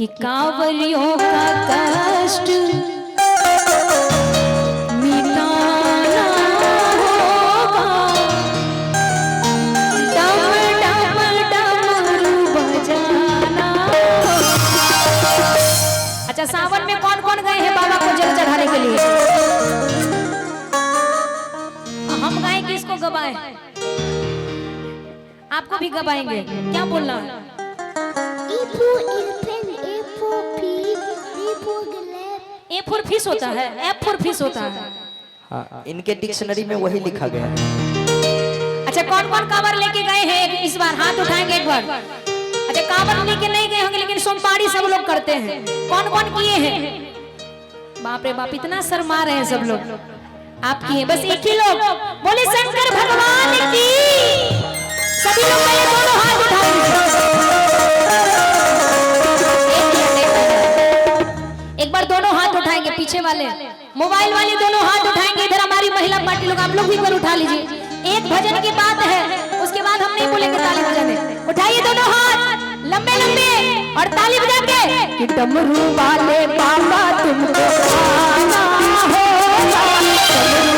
कि कांवरियों का कष्ट मिटाना होगा, डम डम डमरू बजाना होगा। अच्छा, सावन में कौन कौन गए हैं बाबा को जल चढ़ाने के लिए? हम गाएं कि इसको गवाएं? आपको भी गवाएंगे, क्या बोलना है? ए फॉर फिश होता है, एफ फॉर फिश होता है। हाँ, इनके डिक्शनरी में वही लिखा गया है। अच्छा, कौन कौन कांवर लेके गए हैं इस बार? हाथ उठाएंगे एक बार। अच्छा, कांवर लेके नहीं गए होंगे लेकिन सोमवारी सब लोग करते हैं। कौन कौन किए हैं? बाप रे बाप, इतना शर्मा रहे हैं सब लोग। आप किए? बस एक ही लोग। बोले शंकर भगवान की। सभी लोग पहले दोनों हाथ उठाएंगे। एक बार दोनों हाथ उठाएंगे, पीछे वाले मोबाइल वाले दोनों हाथ उठाएंगे। इधर हमारी महिला पार्टी लोग, आप लोग भी एक बार उठा लीजिए। एक भजन की बात है, उसके बाद हम नहीं बोलेंगे ताली बजाने। उठाइए दोनों हाथ लंबे लंबे और ताली बजा के कि डमरू वाले बाबा तुमको आना होगा, डमरू